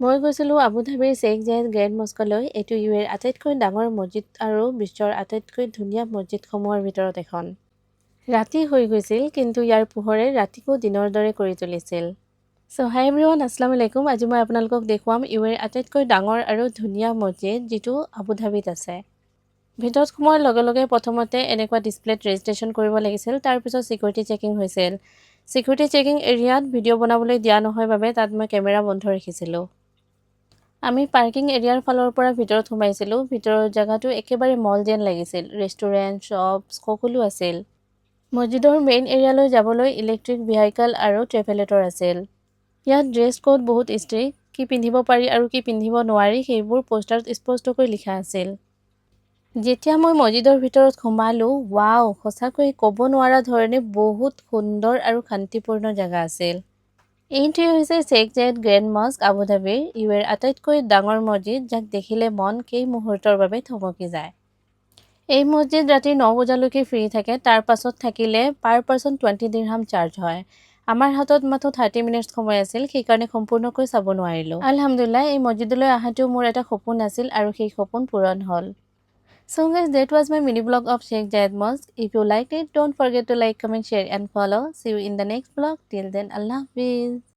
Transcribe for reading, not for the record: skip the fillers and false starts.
মই গৈছিলোঁ Abu ধাবিৰ Sheikh Zayed grand মস্কলৈ। এইটো UAEৰ আটাইতকৈ ডাঙৰ মছজিদ আৰু বিশ্বৰ আটাইতকৈ ধুনীয়া মছজিদসমূহৰ ভিতৰত এখন। ৰাতি হৈ গৈছিল, কিন্তু ইয়াৰ পোহৰে ৰাতিকো দিনৰ দৰে কৰি তুলিছিল। হাই এভৰিৱান, আসসালামু আলাইকুম। আজি মই আপোনালোকক দেখুৱাম UAEৰ আটাইতকৈ ডাঙৰ আৰু ধুনীয়া মছজিদ, যিটো আবু ধাবিত আছে। ভিতৰত সোমোৱাৰ লগে লগে প্ৰথমতে এনেকুৱা ডিছপ্লেত ৰেজিষ্ট্ৰেশ্যন কৰিব লাগিছিল। তাৰপিছত ছিকিউৰিটি চেকিং হৈছিল। ছিকিউৰিটি চেকিং এৰিয়াত ভিডিঅ' বনাবলৈ দিয়া নহয় বাবে তাত মই কেমেৰা বন্ধ ৰাখিছিলোঁ। আমি পাৰ্কিং এৰিয়াৰ ফালৰ পৰা ভিতৰত সোমাইছিলোঁ। ভিতৰৰ জেগাটো একেবাৰে মল যেন লাগিছিল। ৰেষ্টুৰেণ্ট, শ্বপ সকলো আছিল। মছজিদৰ মেইন এৰিয়ালৈ যাবলৈ ইলেক্ট্ৰিক ভেহিকল আৰু ট্ৰেভেলেটৰ আছিল। ইয়াত ড্ৰেছ কোড বহুত ষ্ট্ৰিক্ট। কি পিন্ধিব পাৰি আৰু কি পিন্ধিব নোৱাৰি সেইবোৰ পোষ্টাৰত স্পষ্টকৈ লিখা আছিল। যেতিয়া মই মছজিদৰ ভিতৰত সোমালোঁ, ৱাও, সঁচাকৈ ক'ব নোৱাৰা ধৰণে বহুত সুন্দৰ আৰু শান্তিপূৰ্ণ জেগা আছিল। এইটোৱেই হৈছে শ্বেইখ জায়েদ গ্ৰেণ্ড মস্ক, আবু ধাবিৰ UAEৰ আটাইতকৈ ডাঙৰ মছজিদ, যাক দেখিলে মন কেই মুহূৰ্তৰ বাবে থমকি যায়। এই মছজিদ ৰাতি 9 বজালৈকে ফ্ৰী থাকে। তাৰ পাছত থাকিলে পাৰ পাৰ্চন 20 দিৰহাম চাৰ্জ হয়। আমাৰ হাতত মাত্ৰ 30 মিনিট সময় আছিল, সেইকাৰণে সম্পূৰ্ণকৈ চাব নোৱাৰিলোঁ। আলহামদুলিল্লাহ, এই মছজিদলৈ অহাটো মোৰ এটা সপোন আছিল আৰু সেই সপোন পূৰণ হ'ল। So guys, that was my mini vlog of Sheikh Zayed Mosque. If you liked it, don't forget to like, comment, share and follow. See you in the next vlog. Till then, Allah Hafiz.